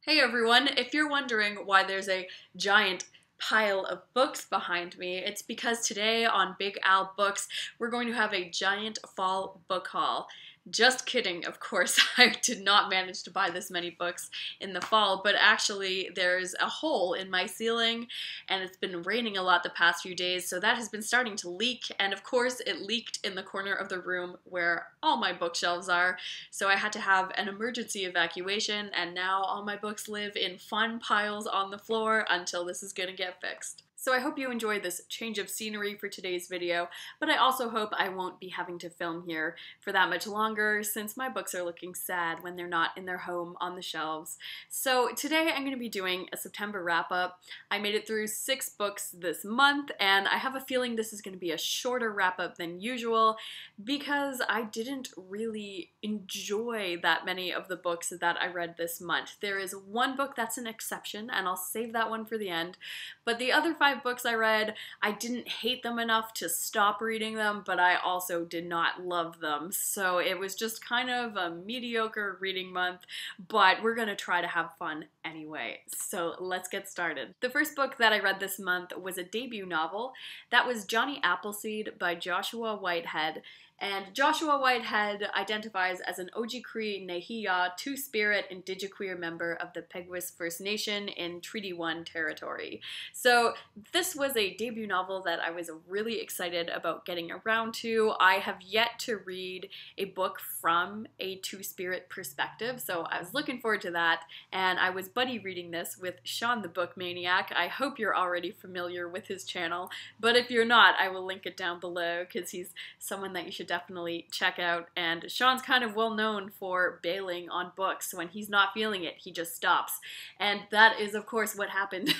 Hey everyone, if you're wondering why there's a giant pile of books behind me, it's because today on Big Al Books, we're going to have a giant fall book haul. Just kidding, of course, I did not manage to buy this many books in the fall, but actually there's a hole in my ceiling and it's been raining a lot the past few days, so that has been starting to leak, and of course it leaked in the corner of the room where all my bookshelves are, so I had to have an emergency evacuation, and now all my books live in fun piles on the floor until this is gonna get fixed. So I hope you enjoyed this change of scenery for today's video, but I also hope I won't be having to film here for that much longer since my books are looking sad when they're not in their home on the shelves. So today I'm going to be doing a September wrap-up. I made it through 6 books this month, and I have a feeling this is going to be a shorter wrap-up than usual because I didn't really enjoy that many of the books that I read this month. There is one book that's an exception, and I'll save that one for the end, but the other 5 books I read, I didn't hate them enough to stop reading them, but I also did not love them. So it was just kind of a mediocre reading month, but we're gonna try to have fun anyway. So let's get started. The first book that I read this month was a debut novel. That was Jonny Appleseed by Joshua Whitehead. And Joshua Whitehead identifies as an Ojibwe Nehiyaw Two-Spirit Indigiqueer member of the Peguis First Nation in Treaty 1 territory. So this was a debut novel that I was really excited about getting around to. I have yet to read a book from a Two-Spirit perspective, so I was looking forward to that, and I was buddy reading this with Sean the Book Maniac. I hope you're already familiar with his channel, but if you're not, I will link it down below because he's someone that you should definitely check out, and Sean's kind of well known for bailing on books. When he's not feeling it, he just stops, and that is of course what happened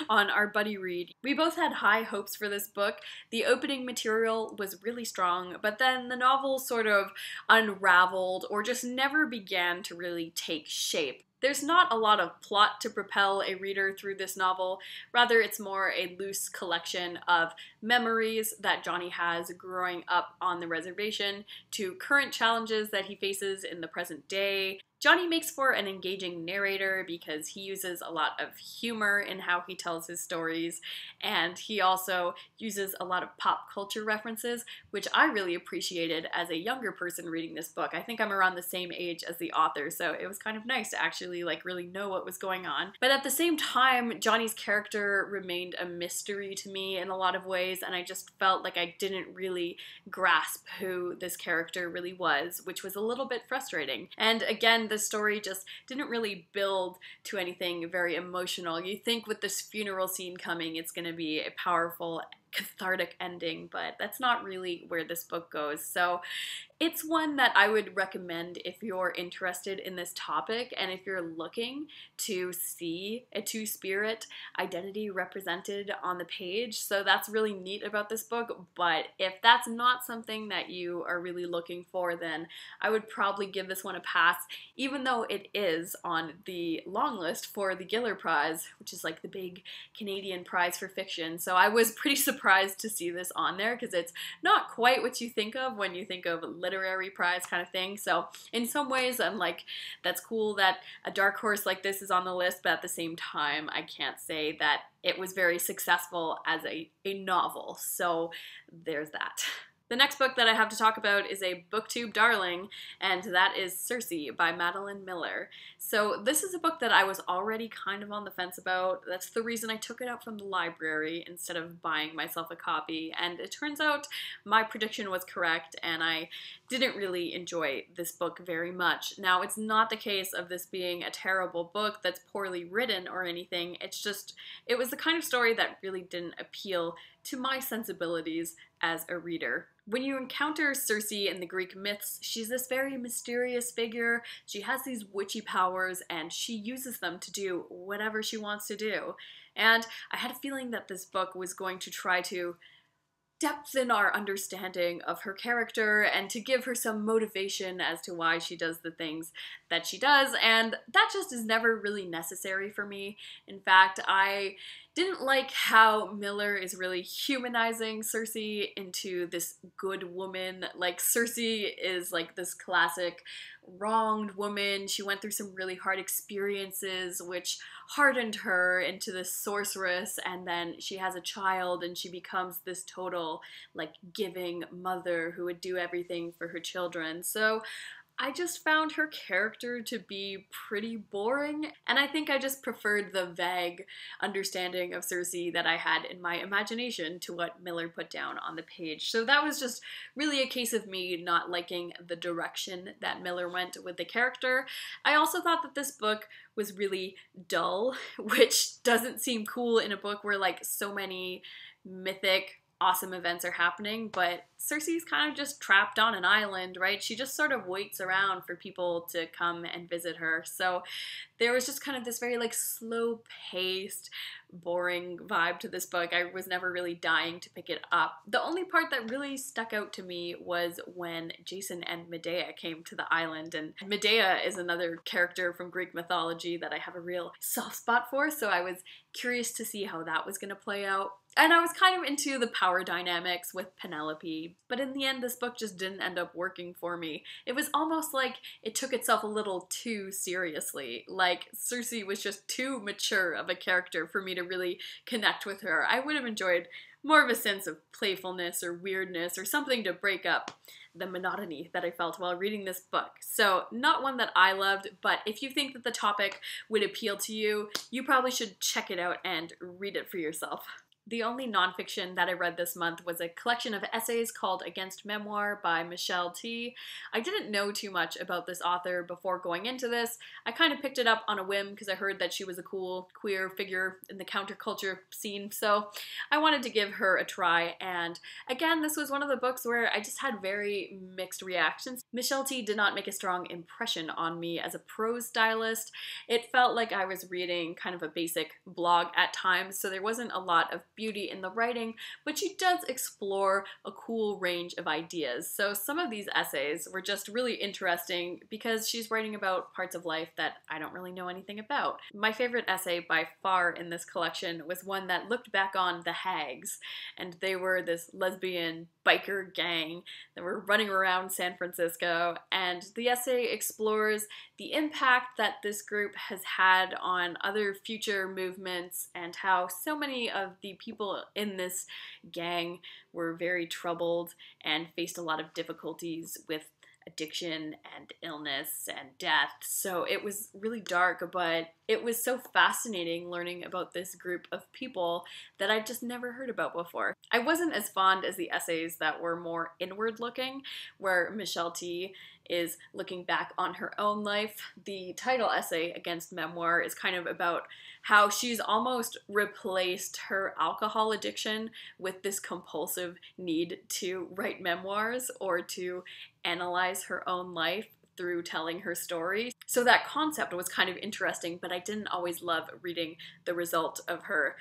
on our buddy read. We both had high hopes for this book. The opening material was really strong, but then the novel sort of unraveled or just never began to really take shape. There's not a lot of plot to propel a reader through this novel. Rather, it's more a loose collection of memories that Jonny has growing up on the reservation to current challenges that he faces in the present day. Jonny makes for an engaging narrator because he uses a lot of humor in how he tells his stories, and he also uses a lot of pop culture references, which I really appreciated as a younger person reading this book. I think I'm around the same age as the author, so it was kind of nice to actually really know what was going on. But at the same time, Jonny's character remained a mystery to me in a lot of ways, and I just felt like I didn't really grasp who this character really was, which was a little bit frustrating. And again, the story just didn't really build to anything very emotional. You think with this funeral scene coming, it's going to be a powerful, cathartic ending, but that's not really where this book goes. So it's one that I would recommend if you're interested in this topic and if you're looking to see a two-spirit identity represented on the page. So that's really neat about this book, but if that's not something that you are really looking for, then I would probably give this one a pass, even though it is on the long list for the Giller Prize, which is like the big Canadian prize for fiction. So I was pretty surprised to see this on there because it's not quite what you think of when you think of literary prize kind of thing. So in some ways I'm like, that's cool that a dark horse like this is on the list, but at the same time I can't say that it was very successful as a novel. So there's that. The next book that I have to talk about is a booktube darling, and that is Circe by Madeleine Miller. So this is a book that I was already kind of on the fence about. That's the reason I took it out from the library instead of buying myself a copy, and it turns out my prediction was correct, and I didn't really enjoy this book very much. Now, it's not the case of this being a terrible book that's poorly written or anything. It's just, it was the kind of story that really didn't appeal to my sensibilities as a reader. When you encounter Circe in the Greek myths, she's this very mysterious figure. She has these witchy powers, and she uses them to do whatever she wants to do. And I had a feeling that this book was going to try to depthen our understanding of her character and to give her some motivation as to why she does the things that she does, and that just is never really necessary for me. In fact, I didn't like how Miller is really humanizing Cersei into this good woman. Like, Cersei is like this classic wronged woman. She went through some really hard experiences which hardened her into this sorceress, and then she has a child and she becomes this total like giving mother who would do everything for her children. So I just found her character to be pretty boring, and I think I just preferred the vague understanding of Cersei that I had in my imagination to what Miller put down on the page. So that was just really a case of me not liking the direction that Miller went with the character. I also thought that this book was really dull, which doesn't seem cool in a book where like so many mythic awesome events are happening, but Cersei's kind of just trapped on an island, right? She just sort of waits around for people to come and visit her. So there was just kind of this very like slow-paced, boring vibe to this book. I was never really dying to pick it up. The only part that really stuck out to me was when Jason and Medea came to the island, and Medea is another character from Greek mythology that I have a real soft spot for, so I was curious to see how that was going to play out. And I was kind of into the power dynamics with Penelope, but in the end this book just didn't end up working for me. It was almost like it took itself a little too seriously. Like, Cersei was just too mature of a character for me to really connect with her. I would have enjoyed more of a sense of playfulness or weirdness or something to break up the monotony that I felt while reading this book. So not one that I loved, but if you think that the topic would appeal to you, you probably should check it out and read it for yourself. The only nonfiction that I read this month was a collection of essays called Against Memoir by Michelle T. I didn't know too much about this author before going into this. I kind of picked it up on a whim because I heard that she was a cool queer figure in the counterculture scene, so I wanted to give her a try. And again, this was one of the books where I just had very mixed reactions. Michelle T did not make a strong impression on me as a prose stylist. It felt like I was reading kind of a basic blog at times, so there wasn't a lot of beauty in the writing, but she does explore a cool range of ideas. So some of these essays were just really interesting because she's writing about parts of life that I don't really know anything about. My favorite essay by far in this collection was one that looked back on the Hags, and they were this lesbian biker gang that were running around San Francisco, and the essay explores the impact that this group has had on other future movements and how so many of the people in this gang were very troubled and faced a lot of difficulties with addiction and illness and death. So it was really dark, but it was so fascinating learning about this group of people that I'd just never heard about before. I wasn't as fond as the essays that were more inward looking, where Michelle T is looking back on her own life. The title essay, Against Memoir, is kind of about how she's almost replaced her alcohol addiction with this compulsive need to write memoirs or to analyze her own life through telling her story. So that concept was kind of interesting, but I didn't always love reading the result of her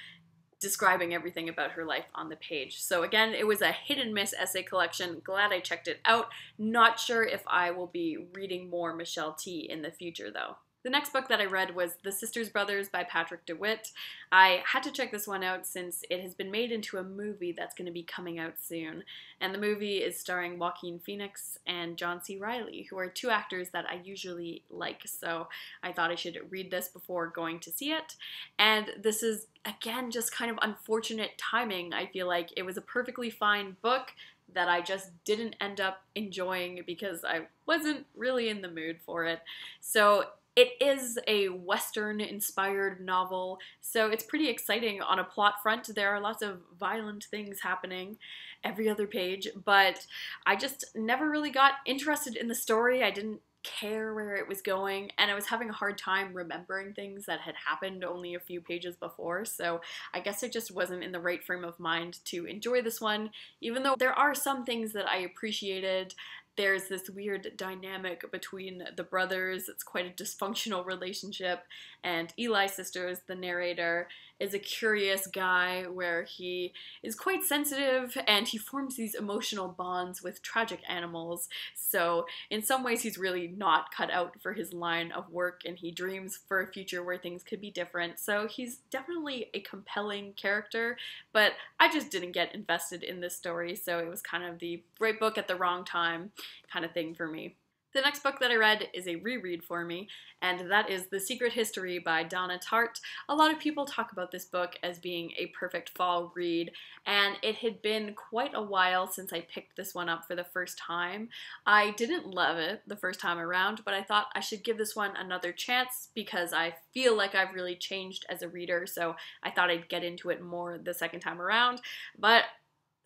describing everything about her life on the page. So again, it was a hit and miss essay collection. Glad I checked it out. Not sure if I will be reading more Michelle T in the future though. The next book that I read was The Sisters Brothers by Patrick DeWitt. I had to check this one out since it has been made into a movie that's going to be coming out soon. And the movie is starring Joaquin Phoenix and John C. Reilly, who are two actors that I usually like. So I thought I should read this before going to see it. And this is, again, just kind of unfortunate timing. I feel like it was a perfectly fine book that I just didn't end up enjoying because I wasn't really in the mood for it. So it is a Western-inspired novel, so it's pretty exciting on a plot front. There are lots of violent things happening every other page, but I just never really got interested in the story. I didn't care where it was going, and I was having a hard time remembering things that had happened only a few pages before, so I guess I just wasn't in the right frame of mind to enjoy this one, even though there are some things that I appreciated. There's this weird dynamic between the brothers. It's quite a dysfunctional relationship, and Eli's sister is the narrator, is a curious guy where he is quite sensitive and he forms these emotional bonds with tragic animals. So in some ways he's really not cut out for his line of work, and he dreams for a future where things could be different. So he's definitely a compelling character, but I just didn't get invested in this story, so it was kind of the right book at the wrong time kind of thing for me. The next book that I read is a reread for me, and that is The Secret History by Donna Tartt. A lot of people talk about this book as being a perfect fall read, and it had been quite a while since I picked this one up for the first time. I didn't love it the first time around, but I thought I should give this one another chance because I feel like I've really changed as a reader, so I thought I'd get into it more the second time around. But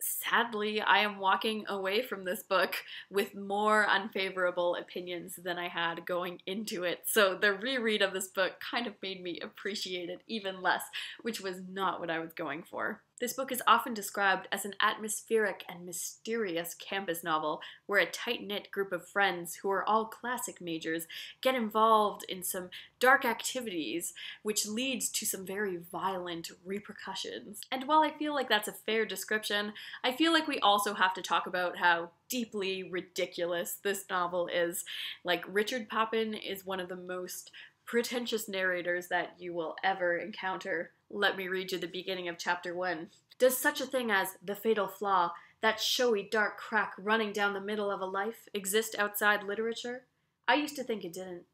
sadly, I am walking away from this book with more unfavorable opinions than I had going into it. So the reread of this book kind of made me appreciate it even less, which was not what I was going for. This book is often described as an atmospheric and mysterious campus novel where a tight-knit group of friends who are all classic majors get involved in some dark activities, which leads to some very violent repercussions. And while I feel like that's a fair description, I feel like we also have to talk about how deeply ridiculous this novel is. Like, Richard Poppin is one of the most pretentious narrators that you will ever encounter. Let me read you the beginning of chapter 1. Does such a thing as the fatal flaw, that showy dark crack running down the middle of a life, exist outside literature? I used to think it didn't.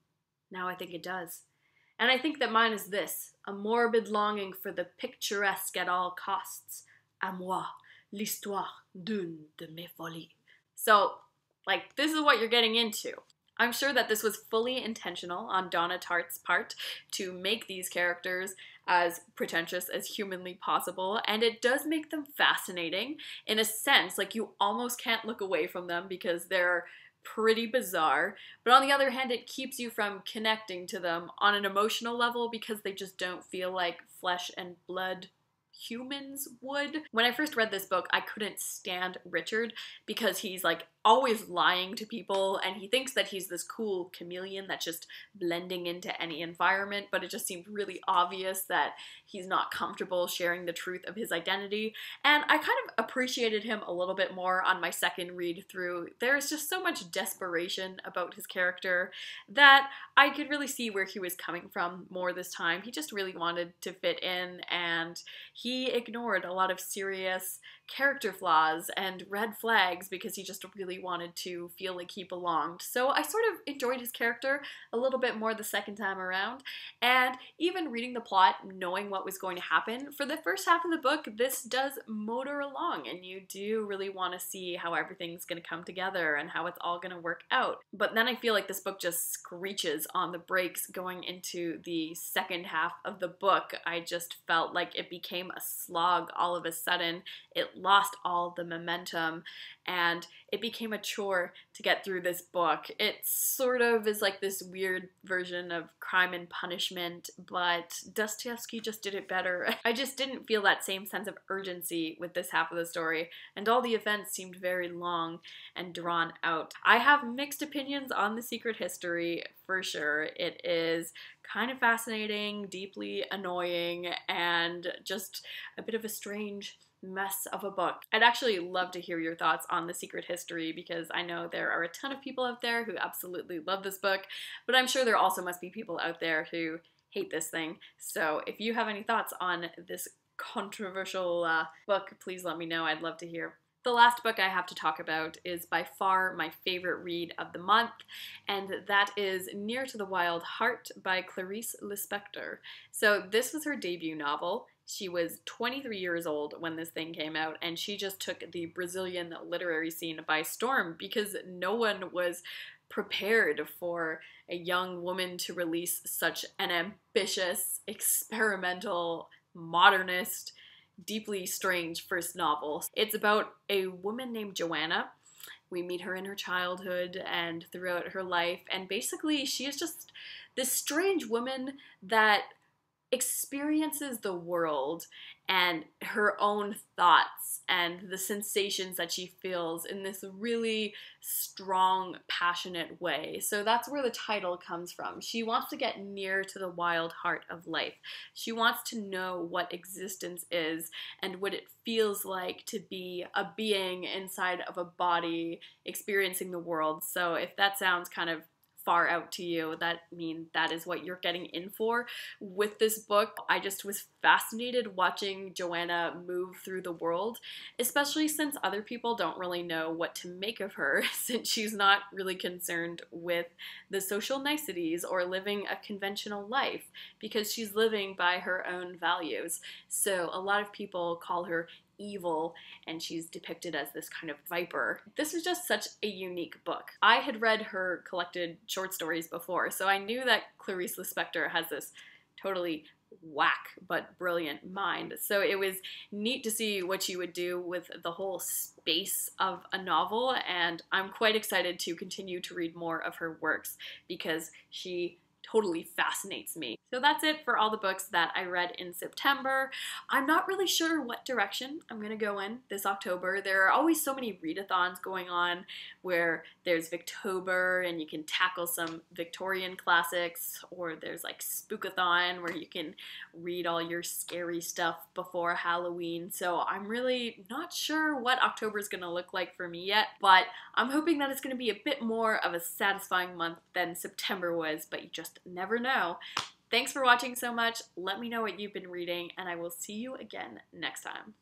Now I think it does. And I think that mine is this, a morbid longing for the picturesque at all costs. À moi, l'histoire d'une de mes folies. So, like, this is what you're getting into. I'm sure that this was fully intentional on Donna Tartt's part to make these characters as pretentious as humanly possible, and it does make them fascinating in a sense. Like, you almost can't look away from them because they're pretty bizarre, but on the other hand, it keeps you from connecting to them on an emotional level because they just don't feel like flesh and blood humans would. When I first read this book, I couldn't stand Richard because he's like always lying to people, and he thinks that he's this cool chameleon that's just blending into any environment, but it just seemed really obvious that he's not comfortable sharing the truth of his identity. And I kind of appreciated him a little bit more on my second read through. There's just so much desperation about his character that I could really see where he was coming from more this time. He just really wanted to fit in, and he ignored a lot of serious character flaws and red flags because he just really wanted to feel like he belonged. So I sort of enjoyed his character a little bit more the second time around, and even reading the plot, knowing what was going to happen, for the first half of the book, this does motor along, and you do really want to see how everything's going to come together and how it's all going to work out. But then I feel like this book just screeches on the brakes going into the second half of the book. I just felt like it became a slog all of a sudden. It lost all the momentum, and it became a chore to get through this book. It sort of is like this weird version of Crime and Punishment, but Dostoevsky just did it better. I just didn't feel that same sense of urgency with this half of the story, and all the events seemed very long and drawn out. I have mixed opinions on The Secret History, for sure. It is kind of fascinating, deeply annoying, and just a bit of a strange mess of a book. I'd actually love to hear your thoughts on The Secret History because I know there are a ton of people out there who absolutely love this book, but I'm sure there also must be people out there who hate this thing. So if you have any thoughts on this controversial book, please let me know. I'd love to hear. The last book I have to talk about is by far my favorite read of the month, and that is Near to the Wild Heart by Clarice Lispector. So this was her debut novel. She was 23 years old when this thing came out, and she just took the Brazilian literary scene by storm because no one was prepared for a young woman to release such an ambitious, experimental, modernist, deeply strange first novel. It's about a woman named Joanna. We meet her in her childhood and throughout her life, and basically she is just this strange woman that experiences the world and her own thoughts and the sensations that she feels in this really strong, passionate way. So that's where the title comes from. She wants to get near to the wild heart of life. She wants to know what existence is and what it feels like to be a being inside of a body experiencing the world. So if that sounds kind of far out to you, that is what you're getting in for with this book. I just was fascinated watching Joanna move through the world, especially since other people don't really know what to make of her, since she's not really concerned with the social niceties or living a conventional life, because she's living by her own values. So a lot of people call her evil, and she's depicted as this kind of viper. This was just such a unique book. I had read her collected short stories before, so I knew that Clarice Lispector has this totally whack but brilliant mind. So it was neat to see what she would do with the whole space of a novel, and I'm quite excited to continue to read more of her works because she totally fascinates me. So that's it for all the books that I read in September. I'm not really sure what direction I'm gonna go in this October. There are always so many readathons going on where there's Victober and you can tackle some Victorian classics, or there's like Spookathon where you can read all your scary stuff before Halloween. So I'm really not sure what October is gonna look like for me yet, but I'm hoping that it's gonna be a bit more of a satisfying month than September was, but you just never know. Thanks for watching so much. Let me know what you've been reading, and I will see you again next time.